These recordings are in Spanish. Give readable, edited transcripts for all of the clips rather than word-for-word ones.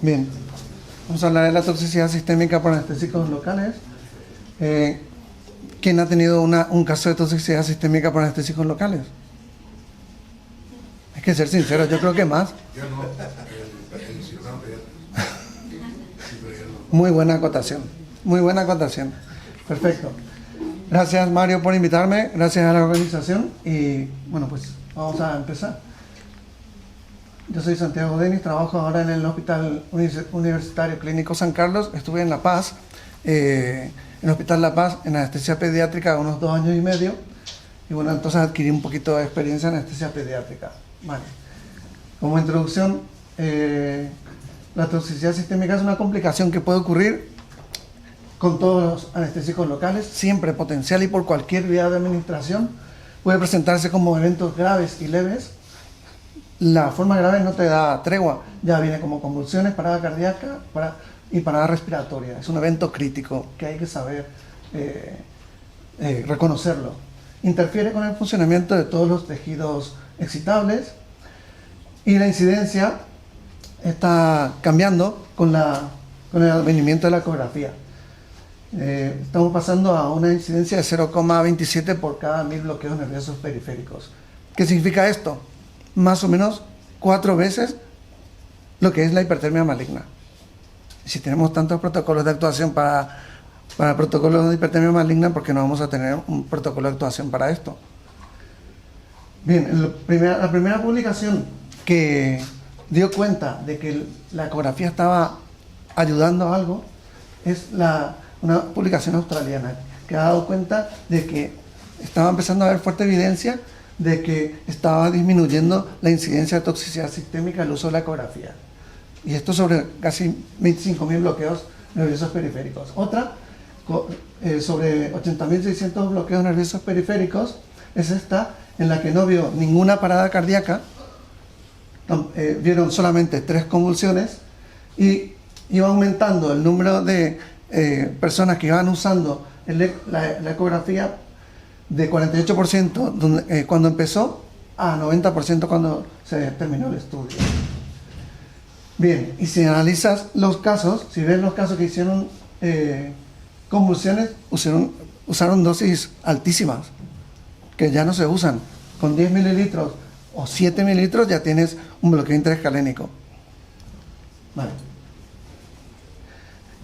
Bien, vamos a hablar de la toxicidad sistémica por anestésicos locales. ¿Quién ha tenido un caso de toxicidad sistémica por anestésicos locales? Hay que ser sincero, yo creo que más. Yo no, el cirujano pediatra. Muy buena acotación, muy buena acotación. Perfecto. Gracias, Mario, por invitarme, gracias a la organización y bueno, pues vamos a empezar. Yo soy Santiago Denis, trabajo ahora en el Hospital Universitario Clínico San Carlos. Estuve en La Paz, en el Hospital La Paz, en anestesia pediátrica unos 2 años y medio. Y bueno, entonces adquirí un poquito de experiencia en anestesia pediátrica. Vale. Como introducción, la toxicidad sistémica es una complicación que puede ocurrir con todos los anestésicos locales, siempre potencial y por cualquier vía de administración. Puede presentarse como eventos graves y leves. La forma grave no te da tregua, ya viene como convulsiones, parada cardíaca y parada respiratoria. Es un evento crítico que hay que saber reconocerlo. Interfiere con el funcionamiento de todos los tejidos excitables y la incidencia está cambiando con el advenimiento de la ecografía. Estamos pasando a una incidencia de 0,27 por cada 1000 bloqueos nerviosos periféricos. ¿Qué significa esto? Más o menos 4 veces lo que es la hipertermia maligna. Si tenemos tantos protocolos de actuación para protocolos de hipertermia maligna, ¿por qué no vamos a tener un protocolo de actuación para esto? Bien, la primera publicación que dio cuenta de que la ecografía estaba ayudando a algo es una publicación australiana que ha dado cuenta de que estaba empezando a haber fuerte evidencia de que estaba disminuyendo la incidencia de toxicidad sistémica el uso de la ecografía. Y esto sobre casi 25.000 bloqueos nerviosos periféricos. Otra, sobre 80.600 bloqueos nerviosos periféricos, es esta en la que no vio ninguna parada cardíaca, vieron solamente 3 convulsiones y iba aumentando el número de personas que iban usando la ecografía de 48% cuando empezó a 90% cuando se terminó el estudio. Bien, y si analizas los casos, si ves los casos que hicieron convulsiones, usaron dosis altísimas, que ya no se usan. Con 10 mililitros o 7 mililitros ya tienes un bloqueo interescalénico. Vale.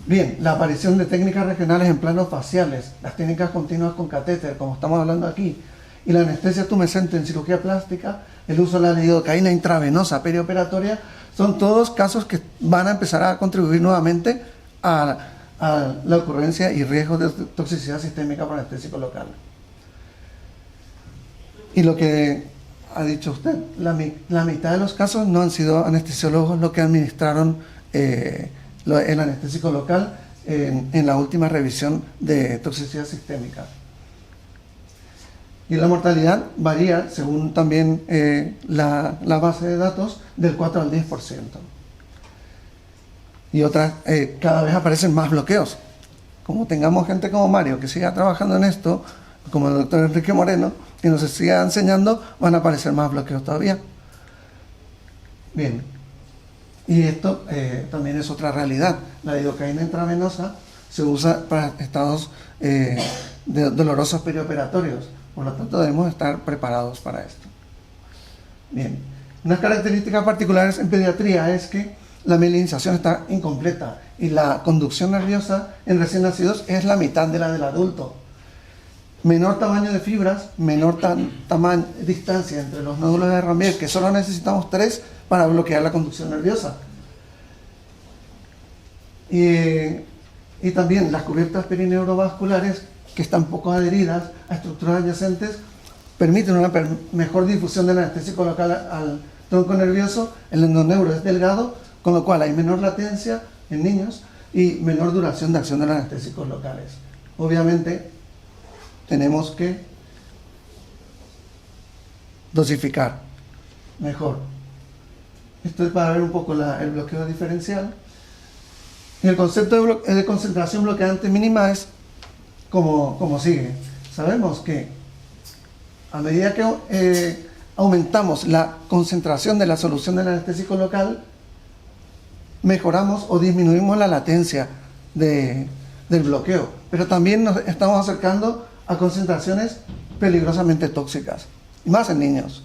Bien, la aparición de técnicas regionales en planos faciales, las técnicas continuas con catéter, como estamos hablando aquí, y la anestesia tumescente en cirugía plástica, el uso de la lidocaína intravenosa perioperatoria, son todos casos que van a empezar a contribuir nuevamente a la ocurrencia y riesgo de toxicidad sistémica por anestésico local. Y lo que ha dicho usted, la mitad de los casos no han sido anestesiólogos los que administraron el anestésico local en la última revisión de toxicidad sistémica. Y la mortalidad varía según también la base de datos del 4 al 10%. Y otras, cada vez aparecen más bloqueos. Como tengamos gente como Mario que siga trabajando en esto, como el doctor Enrique Moreno, que nos siga enseñando, van a aparecer más bloqueos todavía. Bien. Y esto también es otra realidad. La lidocaína intravenosa se usa para estados dolorosos perioperatorios. Por lo tanto, debemos estar preparados para esto. Bien. Unas características particulares en pediatría es que la mielinización está incompleta y la conducción nerviosa en recién nacidos es la mitad de la del adulto. Menor tamaño de fibras, menor distancia entre los nódulos de Ramier, que solo necesitamos 3 para bloquear la conducción nerviosa. Y también las cubiertas perineurovasculares, que están poco adheridas a estructuras adyacentes, permiten una mejor difusión del anestésico local al tronco nervioso. El endoneuro es delgado, con lo cual hay menor latencia en niños y menor duración de acción de los anestésicos locales. Obviamente, tenemos que dosificar mejor. Esto es para ver un poco el bloqueo diferencial. Y el concepto de concentración bloqueante mínima es como sigue. Sabemos que a medida que aumentamos la concentración de la solución del anestésico local, mejoramos o disminuimos la latencia del bloqueo, pero también nos estamos acercando a concentraciones peligrosamente tóxicas, y más en niños.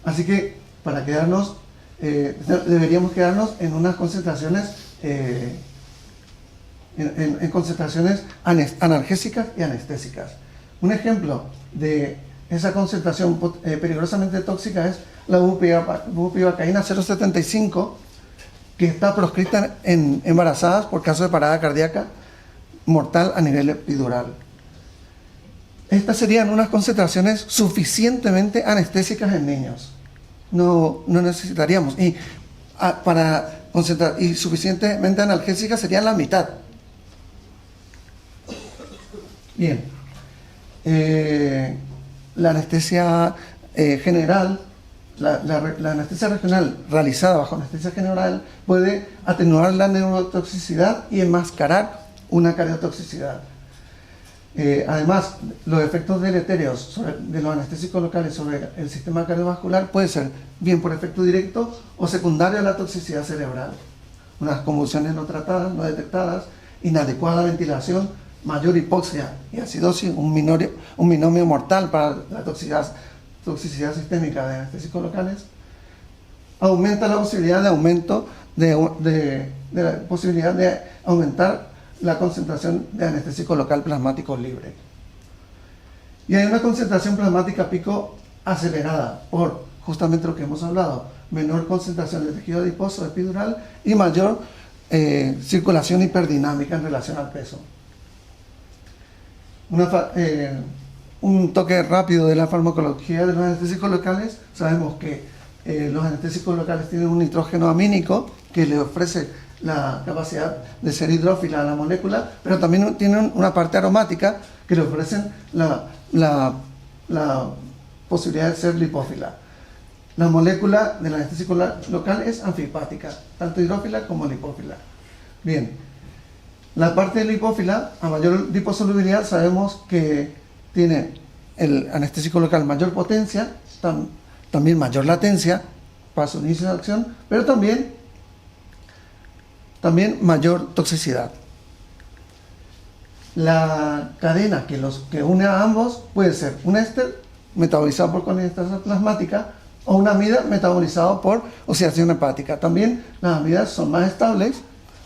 Así que para quedarnos, deberíamos quedarnos en unas concentraciones, en concentraciones analgésicas y anestésicas. Un ejemplo de esa concentración peligrosamente tóxica es la bupivacaína 0,75, que está proscrita en embarazadas por caso de parada cardíaca mortal a nivel epidural. Estas serían unas concentraciones suficientemente anestésicas en niños. No necesitaríamos. Y para concentrar y suficientemente analgésicas serían la mitad. Bien. La anestesia general, la anestesia regional realizada bajo anestesia general puede atenuar la neurotoxicidad y enmascarar una cardiotoxicidad. Además, los efectos deletéreos de los anestésicos locales sobre el sistema cardiovascular puede ser bien por efecto directo o secundario a la toxicidad cerebral. Unas convulsiones no tratadas, no detectadas, inadecuada ventilación, mayor hipoxia y acidosis, un binomio mortal para la toxicidad sistémica de anestésicos locales, aumenta la posibilidad de aumentar la concentración de anestésico local plasmático libre. Y hay una concentración plasmática pico acelerada por justamente lo que hemos hablado, menor concentración de tejido adiposo epidural y mayor circulación hiperdinámica en relación al peso. Un toque rápido de la farmacología de los anestésicos locales. Sabemos que los anestésicos locales tienen un nitrógeno amínico que le ofrece la capacidad de ser hidrófila a la molécula, pero también tienen una parte aromática que le ofrecen la posibilidad de ser lipófila. La molécula del anestésico local es anfipática, tanto hidrófila como lipófila. Bien, la parte lipófila, a mayor liposolubilidad, sabemos que tiene el anestésico local mayor potencia, también mayor latencia para su inicio de acción, pero también mayor toxicidad. La cadena que une a ambos puede ser un éster metabolizado por colinestasa plasmática o una amida metabolizado por oxidación hepática. También las amidas son más estables,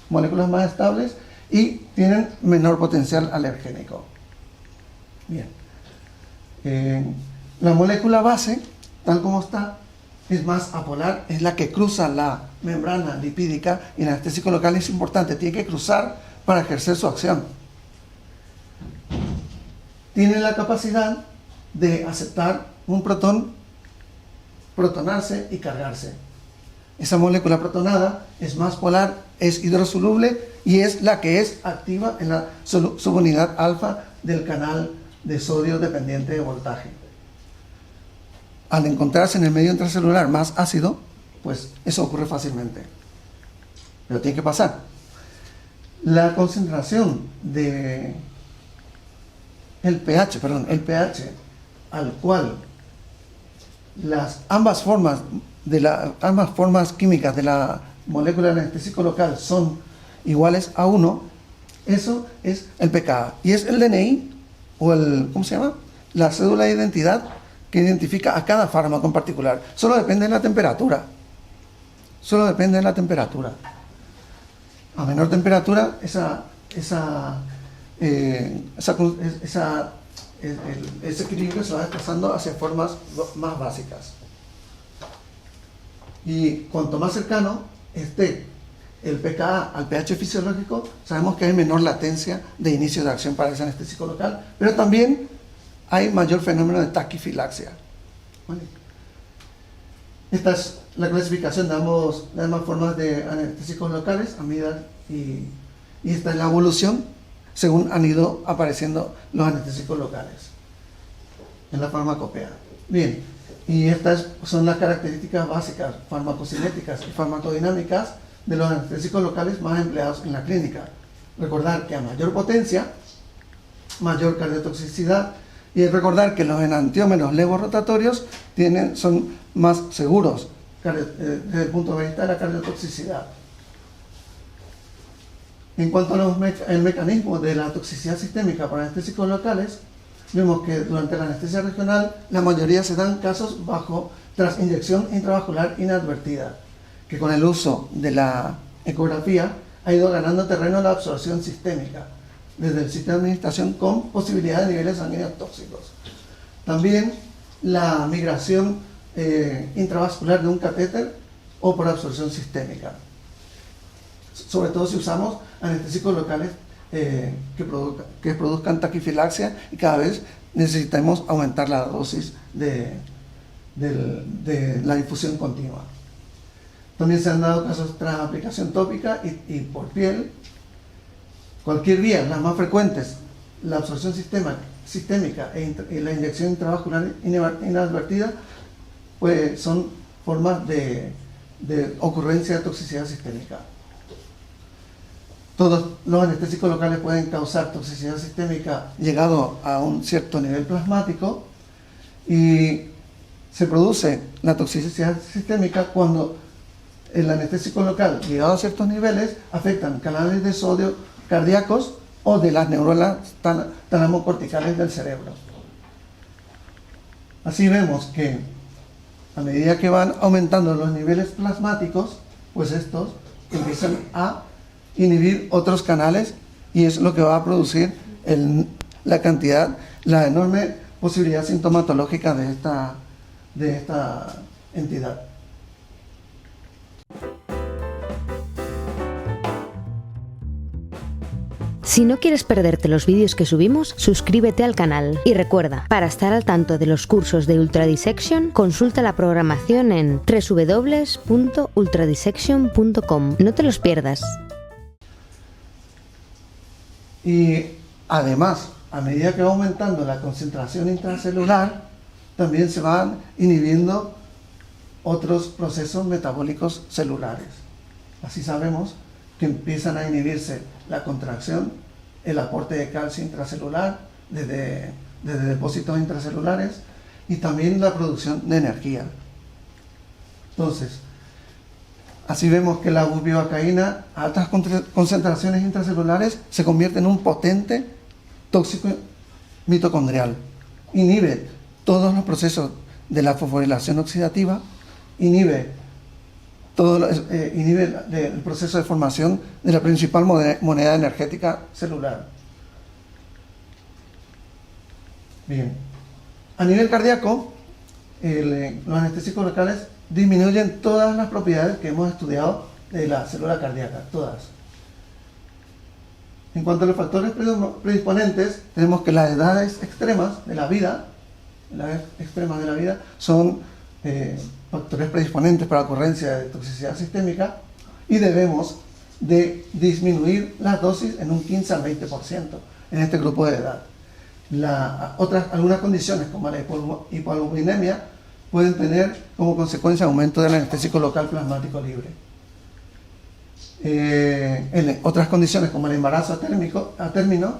moléculas más estables, y tienen menor potencial alergénico. Bien. La molécula base, tal como está, es más apolar, es la que cruza la membrana lipídica, y el anestésico local es importante, tiene que cruzar para ejercer su acción. Tiene la capacidad de aceptar un protón, protonarse y cargarse. Esa molécula protonada es más polar, es hidrosoluble y es la que es activa en la subunidad alfa del canal de sodio dependiente de voltaje. Al encontrarse en el medio intracelular más ácido, pues eso ocurre fácilmente. Pero tiene que pasar. La concentración de el pH al cual ambas formas químicas de la molécula del anestésico local son iguales a 1, eso es el pKa. Y es el DNI o la cédula de identidad que identifica a cada fármaco en particular. Solo depende de la temperatura. A menor temperatura, ese equilibrio se va desplazando hacia formas más básicas. Y cuanto más cercano esté el pKa al pH fisiológico, sabemos que hay menor latencia de inicio de acción para ese anestésico local, pero también hay mayor fenómeno de taquifilaxia. ¿Vale? Esta es la clasificación de ambas formas de anestésicos locales, amidas, y esta es la evolución según han ido apareciendo los anestésicos locales en la farmacopea. Bien, y estas son las características básicas farmacocinéticas y farmacodinámicas de los anestésicos locales más empleados en la clínica. Recordar que a mayor potencia, mayor cardiotoxicidad, y recordar que los enantiómeros levorrotatorios son más seguros desde el punto de vista de la cardiotoxicidad. En cuanto al mecanismo de la toxicidad sistémica por anestésicos locales, vemos que durante la anestesia regional la mayoría se dan casos tras inyección intravascular inadvertida, que con el uso de la ecografía ha ido ganando terreno la absorción sistémica desde el sitio de administración con posibilidad de niveles sanguíneos tóxicos. También la migración intravascular de un catéter o por absorción sistémica, sobre todo si usamos anestésicos locales que produzcan taquifilaxia, y cada vez necesitamos aumentar la dosis de la infusión continua. También se han dado casos tras aplicación tópica y por piel. Cualquier vía, las más frecuentes, la absorción sistémica y la inyección intravascular inadvertida, pues son formas de ocurrencia de toxicidad sistémica. Todos los anestésicos locales pueden causar toxicidad sistémica llegado a un cierto nivel plasmático, y se produce la toxicidad sistémica cuando el anestésico local, llegado a ciertos niveles, afectan canales de sodio cardíacos o de las neuronas talamocorticales del cerebro. Así vemos que a medida que van aumentando los niveles plasmáticos, pues estos empiezan a inhibir otros canales, y es lo que va a producir la enorme posibilidad sintomatológica de esta entidad. Si no quieres perderte los vídeos que subimos, suscríbete al canal. Y recuerda, para estar al tanto de los cursos de Ultra Dissection, consulta la programación en www.ultradissection.com. No te los pierdas. Y además, a medida que va aumentando la concentración intracelular, también se van inhibiendo otros procesos metabólicos celulares. Así sabemos que empiezan a inhibirse la contracción, el aporte de calcio intracelular desde depósitos intracelulares, y también la producción de energía. Entonces, así vemos que la bupivacaína a altas concentraciones intracelulares se convierte en un potente tóxico mitocondrial. Inhibe todos los procesos de la fosforilación oxidativa, inhibe el proceso de formación de la principal moneda energética celular. Bien, a nivel cardíaco, los anestésicos locales disminuyen todas las propiedades que hemos estudiado de la célula cardíaca, todas. En cuanto a los factores predisponentes, tenemos que las edades extremas de la vida, son factores predisponentes para la ocurrencia de toxicidad sistémica, y debemos de disminuir las dosis en un 15 al 20% en este grupo de edad. Algunas condiciones como la hipoalbuminemia pueden tener como consecuencia aumento del anestésico local plasmático libre. Otras condiciones como el embarazo a término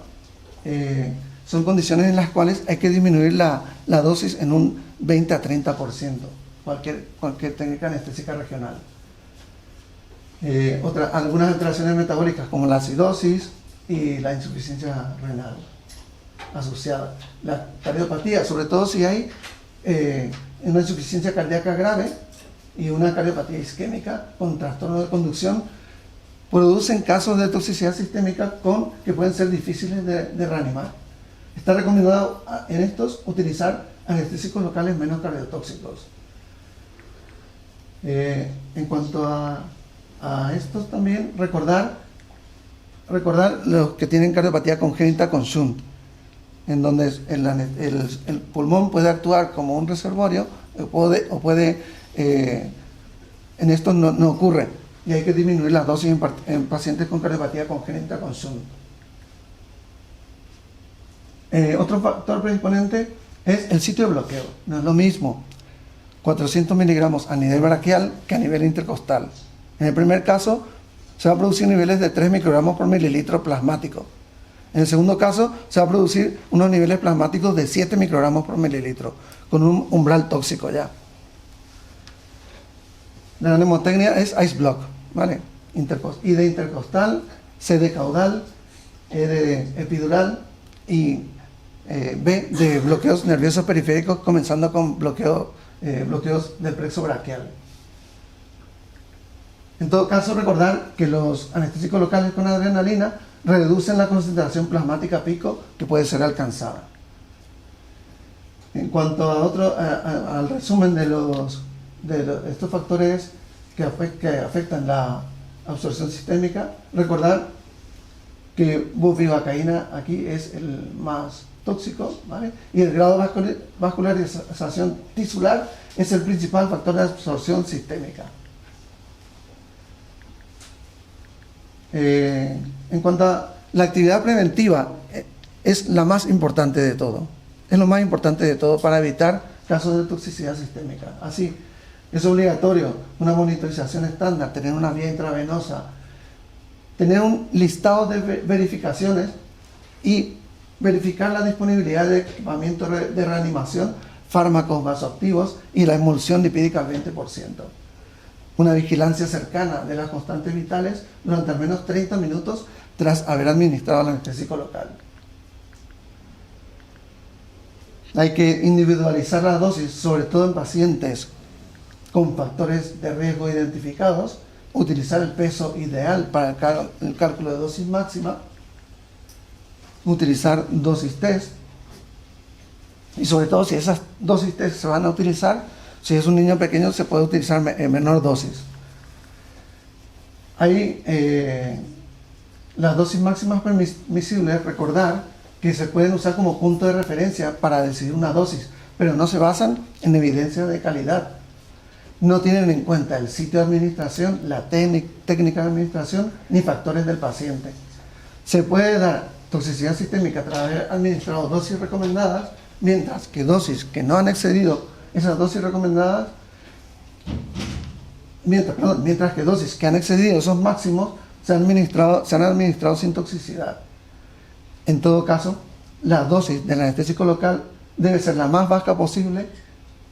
son condiciones en las cuales hay que disminuir la dosis en un 20 a 30%, cualquier técnica anestésica regional. Algunas alteraciones metabólicas como la acidosis y la insuficiencia renal asociada. La cardiopatía, sobre todo si hay una insuficiencia cardíaca grave y una cardiopatía isquémica con trastorno de conducción, producen casos de toxicidad sistémica que pueden ser difíciles de reanimar. Está recomendado en estos utilizar anestésicos locales menos cardiotóxicos. En cuanto a estos también, recordar los que tienen cardiopatía congénita con shunt, en donde el pulmón puede actuar como un reservorio en esto no ocurre, y hay que disminuir las dosis en pacientes con cardiopatía congénita con shunt. Otro factor predisponente es el sitio de bloqueo. No es lo mismo 400 miligramos a nivel braquial que a nivel intercostal. En el primer caso se va a producir niveles de 3 microgramos por mililitro plasmático. En el segundo caso se va a producir unos niveles plasmáticos de 7 microgramos por mililitro, con un umbral tóxico ya. la mnemotecnia es Ice Block, ¿vale? I de intercostal, C de caudal, E de epidural y B de bloqueos nerviosos periféricos, comenzando con bloqueos del plexo braquial. En todo caso, recordar que los anestésicos locales con adrenalina reducen la concentración plasmática pico que puede ser alcanzada. En cuanto al resumen de estos factores que afectan la absorción sistémica, recordar que bupivacaína aquí es el más tóxico, ¿vale? Y el grado de vascularización tisular es el principal factor de absorción sistémica. En cuanto a la actividad preventiva, es la más importante de todo. Es lo más importante de todo para evitar casos de toxicidad sistémica. Así, es obligatorio una monitorización estándar, tener una vía intravenosa, tener un listado de verificaciones y verificar la disponibilidad de equipamiento de reanimación, fármacos vasoactivos y la emulsión lipídica al 20%. Una vigilancia cercana de las constantes vitales durante al menos 30 minutos tras haber administrado el anestésico local. Hay que individualizar la dosis, sobre todo en pacientes con factores de riesgo identificados, utilizar el peso ideal para el cálculo de dosis máxima, utilizar dosis test y sobre todo si esas dosis test se van a utilizar, si es un niño pequeño se puede utilizar en menor dosis. Hay las dosis máximas permisibles, recordar que se pueden usar como punto de referencia para decidir una dosis, pero no se basan en evidencia de calidad. No tienen en cuenta el sitio de administración, la técnica de administración, ni factores del paciente. Se puede dar toxicidad sistémica tras haber administrado dosis recomendadas, mientras que dosis que no han excedido esas dosis recomendadas, mientras que dosis que han excedido esos máximos se han administrado sin toxicidad. En todo caso, la dosis del anestésico local debe ser la más baja posible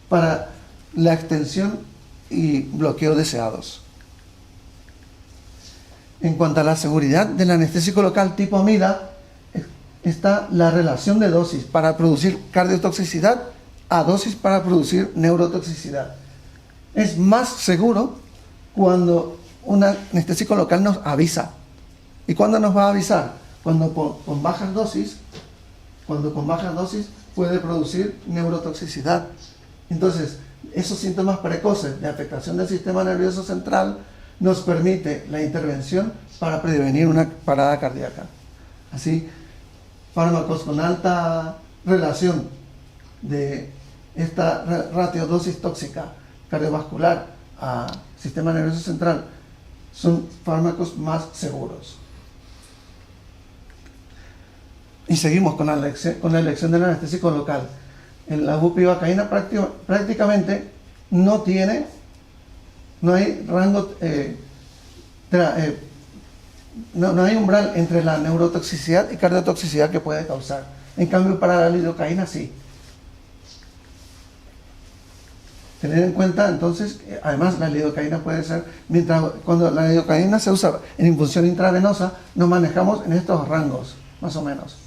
para la extensión y bloqueo deseados. En cuanto a la seguridad del anestésico local tipo amida, está la relación de dosis para producir cardiotoxicidad a dosis para producir neurotoxicidad. Es más seguro cuando un anestésico local nos avisa. ¿Y cuándo nos va a avisar? Cuando con bajas dosis puede producir neurotoxicidad. Entonces, esos síntomas precoces de afectación del sistema nervioso central nos permite la intervención para prevenir una parada cardíaca. Así, fármacos con alta relación de esta ratio dosis tóxica cardiovascular a sistema nervioso central son fármacos más seguros. Y seguimos con la elección del anestésico local. En la bupivacaína prácticamente no hay rango, no hay umbral entre la neurotoxicidad y cardiotoxicidad que puede causar. En cambio, para la lidocaína sí. Tener en cuenta entonces, además la lidocaína puede ser, cuando la lidocaína se usa en infusión intravenosa, nos manejamos en estos rangos, más o menos.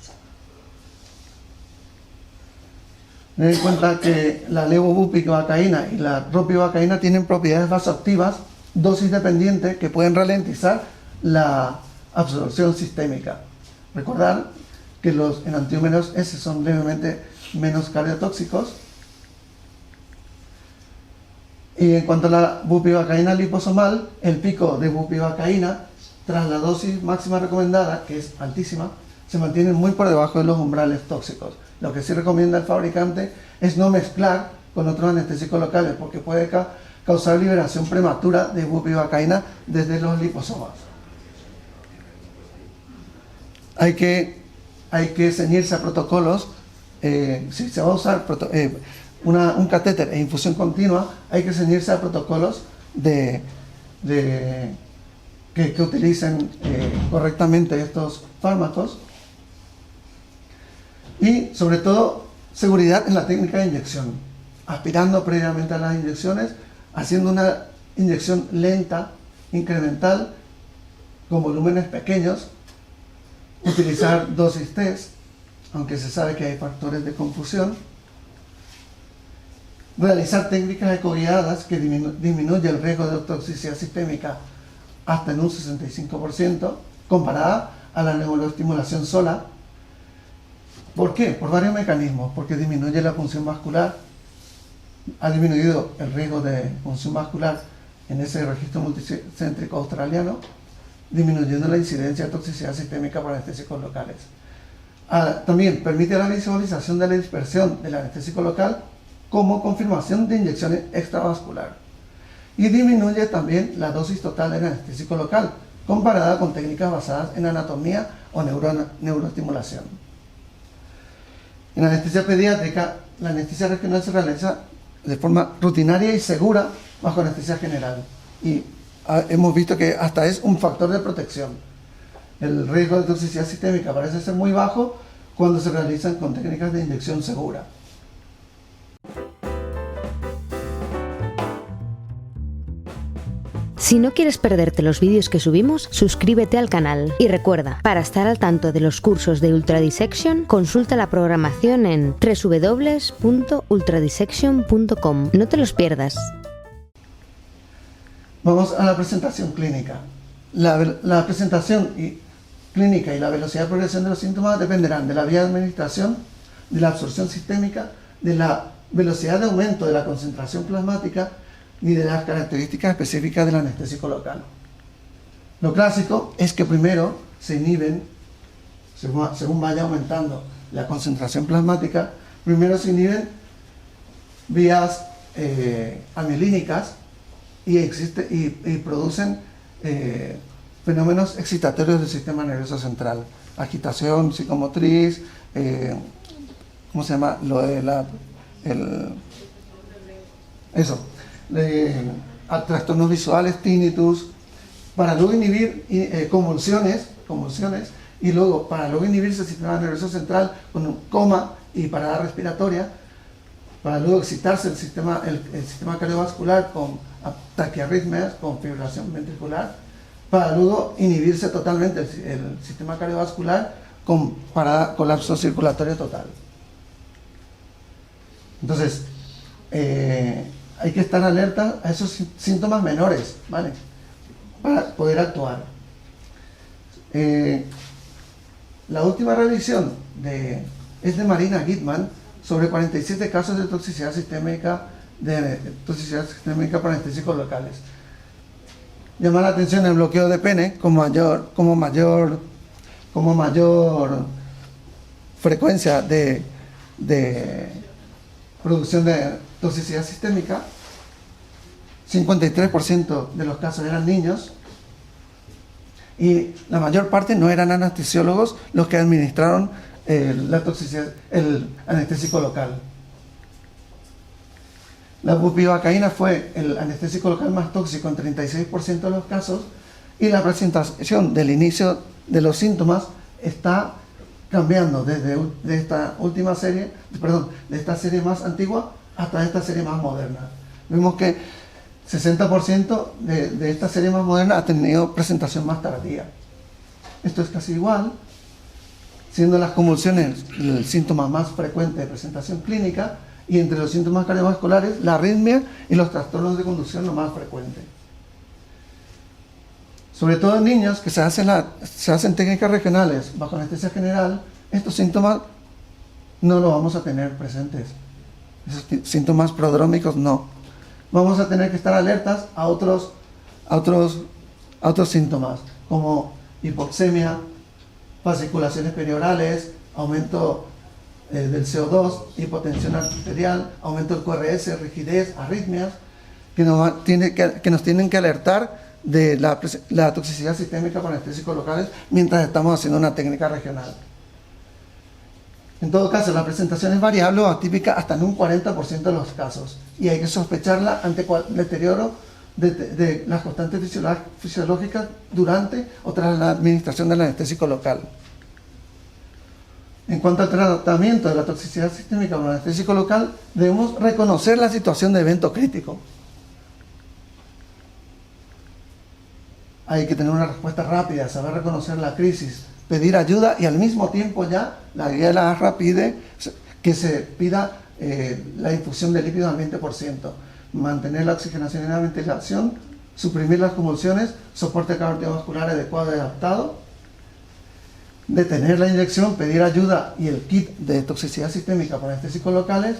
Tener en cuenta que la levobupivacaína y la ropivacaína tienen propiedades vasoactivas, dosis dependientes, que pueden ralentizar la absorción sistémica. Recordar que los enantiómeros S son levemente menos cardiotóxicos. Y en cuanto a la bupivacaína liposomal, el pico de bupivacaína tras la dosis máxima recomendada, que es altísima, se mantiene muy por debajo de los umbrales tóxicos. Lo que sí recomienda el fabricante es no mezclar con otros anestésicos locales, porque puede causar liberación prematura de bupivacaína desde los liposomas. Hay que ceñirse a protocolos. Si se va a usar un catéter e infusión continua, hay que ceñirse a protocolos que utilicen correctamente estos fármacos. Y sobre todo, seguridad en la técnica de inyección, aspirando previamente a las inyecciones, haciendo una inyección lenta, incremental, con volúmenes pequeños, utilizar dosis test, aunque se sabe que hay factores de confusión, realizar técnicas ecoguiadas que disminuye el riesgo de toxicidad sistémica hasta en un 65%, comparada a la neuroestimulación sola. ¿Por qué? Por varios mecanismos, porque disminuye la función vascular, ha disminuido el riesgo de función vascular en ese registro multicéntrico australiano, disminuyendo la incidencia de toxicidad sistémica por anestésicos locales. También permite la visualización de la dispersión del anestésico local como confirmación de inyección extravascular. Y disminuye también la dosis total del anestésico local, comparada con técnicas basadas en anatomía o neuroestimulación. En la anestesia pediátrica, la anestesia regional se realiza de forma rutinaria y segura bajo anestesia general. Y hemos visto que hasta es un factor de protección. El riesgo de toxicidad sistémica parece ser muy bajo cuando se realizan con técnicas de inyección segura. Si no quieres perderte los vídeos que subimos, suscríbete al canal. Y recuerda, para estar al tanto de los cursos de Ultra Dissection, consulta la programación en www.ultradissection.com. No te los pierdas. Vamos a la presentación clínica. La presentación clínica y la velocidad de progresión de los síntomas dependerán de la vía de administración, de la absorción sistémica, de la velocidad de aumento de la concentración plasmática y de las características específicas del anestésico local. Lo clásico es que primero se inhiben, según vaya aumentando la concentración plasmática, primero se inhiben vías amiolínicas y producen fenómenos excitatorios del sistema nervioso central, agitación psicomotriz, ¿cómo se llama? Lo de trastornos visuales, tinnitus, para luego inhibir convulsiones, y luego para luego inhibirse el sistema nervioso central con un coma y parada respiratoria, para luego excitarse el sistema cardiovascular con taquiarritmias, con fibrilación ventricular, para luego inhibirse totalmente el sistema cardiovascular con colapso circulatorio total. Entonces, hay que estar alerta a esos síntomas menores, ¿vale? Para poder actuar. La última revisión es de Marina Gitman sobre 47 casos de toxicidad sistémica por anestésicos locales. Llama la atención el bloqueo de pene como mayor frecuencia de producción de toxicidad sistémica. 53% de los casos eran niños y la mayor parte no eran anestesiólogos los que administraron el anestésico local. La bupivacaína fue el anestésico local más tóxico en 36% de los casos, y la presentación del inicio de los síntomas está cambiando de esta serie más antigua hasta esta serie más moderna. Vemos que 60% de esta serie más moderna ha tenido presentación más tardía. Esto es casi igual, siendo las convulsiones el síntoma más frecuente de presentación clínica, y entre los síntomas cardiovasculares, la arritmia y los trastornos de conducción lo más frecuente. Sobre todo en niños que se hacen técnicas regionales bajo anestesia general, estos síntomas no los vamos a tener presentes. Esos síntomas prodrómicos no. Vamos a tener que estar alertas a otros síntomas, como hipoxemia, fasciculaciones periorales, aumento del CO2, hipotensión arterial, aumento del QRS, rigidez, arritmias, que nos tienen que alertar de la toxicidad sistémica con anestésicos locales mientras estamos haciendo una técnica regional. En todo caso, la presentación es variable o atípica hasta en un 40% de los casos, y hay que sospecharla ante deterioro de las constantes fisiológicas durante o tras la administración del anestésico local. En cuanto al tratamiento de la toxicidad sistémica con anestésico local, debemos reconocer la situación de evento crítico. hay que tener una respuesta rápida, saber reconocer la crisis, pedir ayuda y al mismo tiempo ya la guía de la AHRA pide que se pida la difusión de lípidos al 20%, mantener la oxigenación y la ventilación, suprimir las convulsiones, soporte cardiovascular adecuado y adaptado, detener la inyección, pedir ayuda y el kit de toxicidad sistémica por anestésicos locales,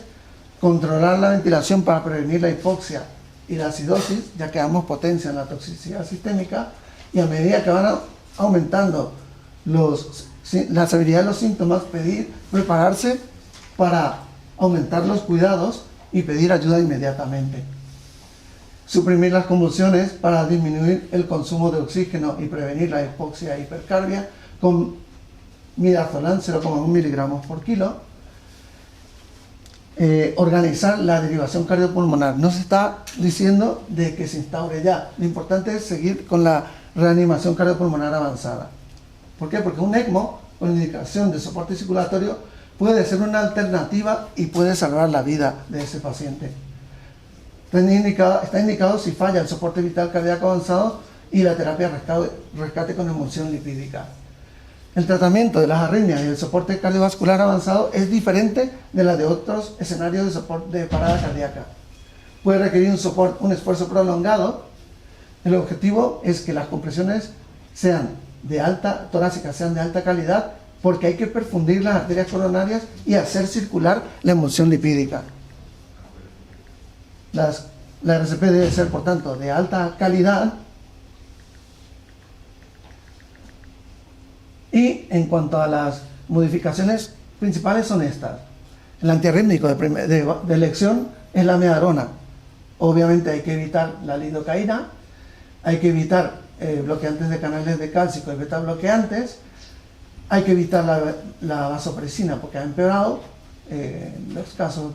controlar la ventilación para prevenir la hipoxia y la acidosis, ya que damos potencia en la toxicidad sistémica, y a medida que van aumentando la severidad de los síntomas, prepararse para aumentar los cuidados y pedir ayuda inmediatamente. Suprimir las convulsiones para disminuir el consumo de oxígeno y prevenir la hipoxia e hipercarbia con midazolam 0,1 miligramos por kilo. Organizar la derivación cardiopulmonar. No se está diciendo de que se instaure ya. Lo importante es seguir con la reanimación cardiopulmonar avanzada. ¿Por qué? Porque un ECMO con indicación de soporte circulatorio puede ser una alternativa y puede salvar la vida de ese paciente. Está indicado si falla el soporte vital cardíaco avanzado y la terapia rescate con emulsión lipídica. El tratamiento de las arritmias y el soporte cardiovascular avanzado es diferente de la de otros escenarios de soporte de parada cardíaca. Puede requerir un esfuerzo prolongado. El objetivo es que las compresiones torácicas sean de alta calidad, porque hay que perfundir las arterias coronarias y hacer circular la emulsión lipídica. La RCP debe ser, por tanto, de alta calidad. Y en cuanto a las modificaciones principales son estas. El antiarrítmico de elección es la amiodarona. Obviamente hay que evitar la lidocaína, hay que evitar bloqueantes de canales de cálcico y beta bloqueantes, hay que evitar la vasopresina porque ha empeorado en casos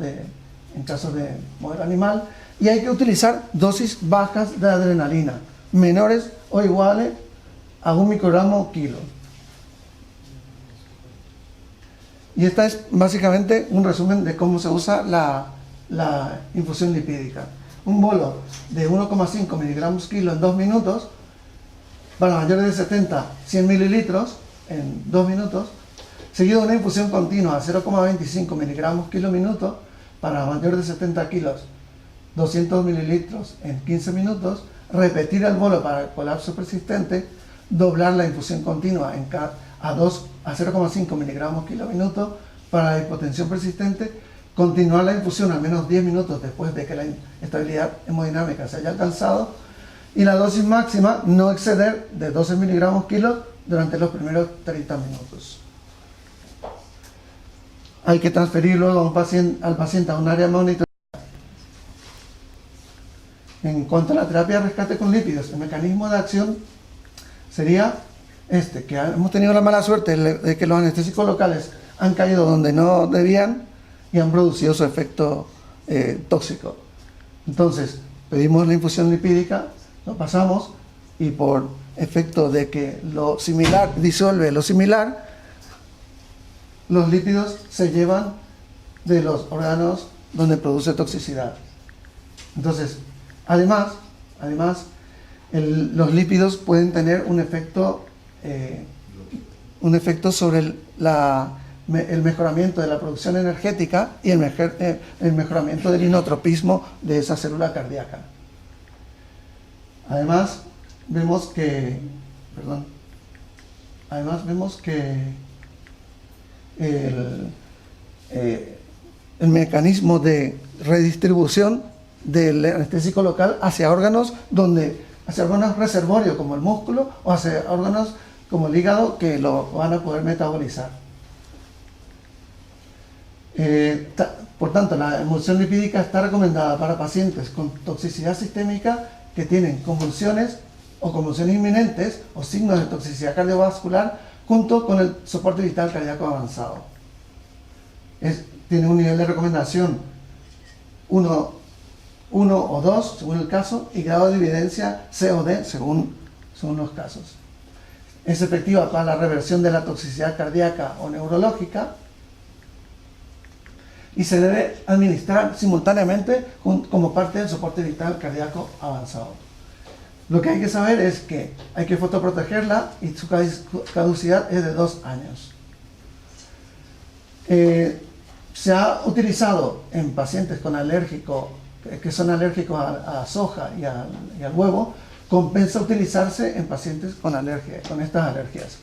de modelo animal, y hay que utilizar dosis bajas de adrenalina, menores o iguales a 1 microgramo kilo. Y esta es básicamente un resumen de cómo se usa la infusión lipídica. Un bolo de 1,5 miligramos kilo en 2 minutos, para mayores de 70, 100 mililitros en 2 minutos, seguido de una infusión continua a 0,25 miligramos kilo minuto, para mayores de 70 kilos, 200 mililitros en 15 minutos, repetir el bolo para el colapso persistente, doblar la infusión continua a 0,5 miligramos kilo minuto para la hipotensión persistente, continuar la infusión al menos 10 minutos después de que la estabilidad hemodinámica se haya alcanzado, y la dosis máxima no exceder de 12 miligramos kilo durante los primeros 30 minutos. Hay que transferir luego al paciente a un área de monitoreo. En cuanto a la terapia de rescate con lípidos, el mecanismo de acción sería que hemos tenido la mala suerte de que los anestésicos locales han caído donde no debían y han producido su efecto tóxico. Entonces, pedimos la infusión lipídica, lo pasamos, y por efecto de que lo similar disuelve lo similar, los lípidos se llevan de los órganos donde produce toxicidad. Entonces, además los lípidos pueden tener un efecto sobre el mejoramiento de la producción energética y el mejoramiento del inotropismo de esa célula cardíaca. Además vemos que el mecanismo de redistribución del anestésico local hacia órganos reservorios como el músculo, o hacia órganos como el hígado, que lo van a poder metabolizar. Por tanto, la emulsión lipídica está recomendada para pacientes con toxicidad sistémica que tienen convulsiones o convulsiones inminentes o signos de toxicidad cardiovascular, junto con el soporte vital cardíaco avanzado. Tiene un nivel de recomendación 1 o 2 según el caso, y grado de evidencia C o D según los casos. Es efectiva para la reversión de la toxicidad cardíaca o neurológica, y se debe administrar simultáneamente como parte del soporte vital cardíaco avanzado. Lo que hay que saber es que hay que fotoprotegerla y su caducidad es de 2 años. Se ha utilizado en pacientes con que son alérgicos a soja y al huevo. Compensa utilizarse en pacientes con estas alergias.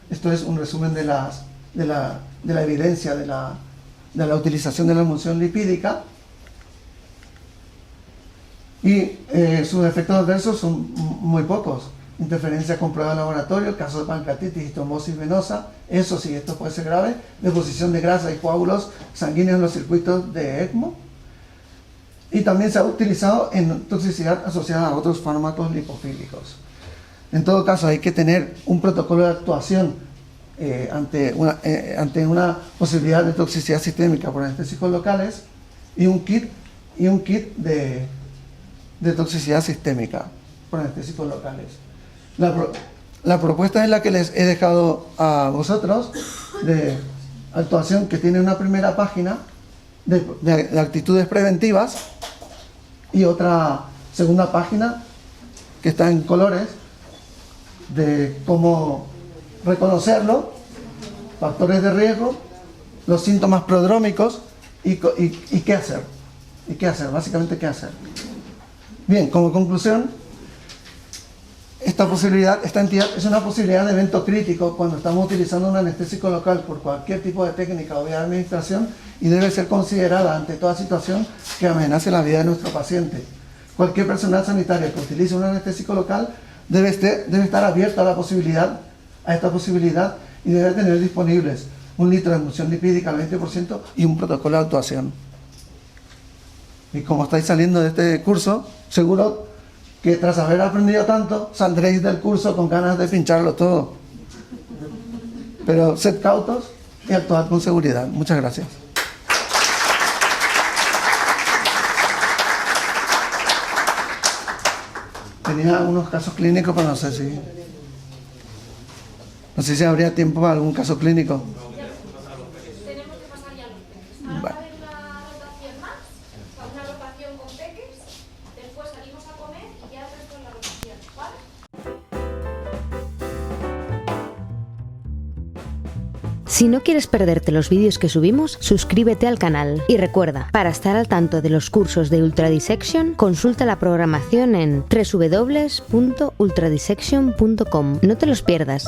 Esto es un resumen de la evidencia de la utilización de la emulsión lipídica. Y sus efectos adversos son muy pocos. Interferencia con prueba de laboratorio, casos de pancreatitis y trombosis venosa. Eso sí, esto puede ser grave. Deposición de grasa y coágulos sanguíneos en los circuitos de ECMO. Y también se ha utilizado en toxicidad asociada a otros fármacos lipofílicos. En todo caso, hay que tener un protocolo de actuación ante una posibilidad de toxicidad sistémica por anestésicos locales y un kit de toxicidad sistémica por anestésicos locales. La propuesta es la que les he dejado a vosotros de actuación, que tiene una primera página de actitudes preventivas y otra segunda página que está en colores de cómo reconocerlo, factores de riesgo, los síntomas prodrómicos y qué hacer. Básicamente qué hacer. Bien, como conclusión, esta entidad es una posibilidad de evento crítico cuando estamos utilizando un anestésico local por cualquier tipo de técnica o vía de administración y debe ser considerada ante toda situación que amenace la vida de nuestro paciente. Cualquier personal sanitario que utilice un anestésico local debe estar abierto a esta posibilidad y debe tener disponibles 1 litro de emulsión lipídica al 20% y un protocolo de actuación. Y como estáis saliendo de este curso, seguro que tras haber aprendido tanto, saldréis del curso con ganas de pincharlo todo. Pero sed cautos y actuad con seguridad. Muchas gracias. Tenía algunos casos clínicos, pero no sé si habría tiempo para algún caso clínico. Tenemos que pasar ya a los peques. Ahora va a haber una rotación más, una rotación con peques, después salimos a comer y ya el resto es la rotación, ¿vale? Si no quieres perderte los vídeos que subimos, suscríbete al canal. Y recuerda, para estar al tanto de los cursos de Ultra Dissection, consulta la programación en www.ultradissection.com. No te los pierdas.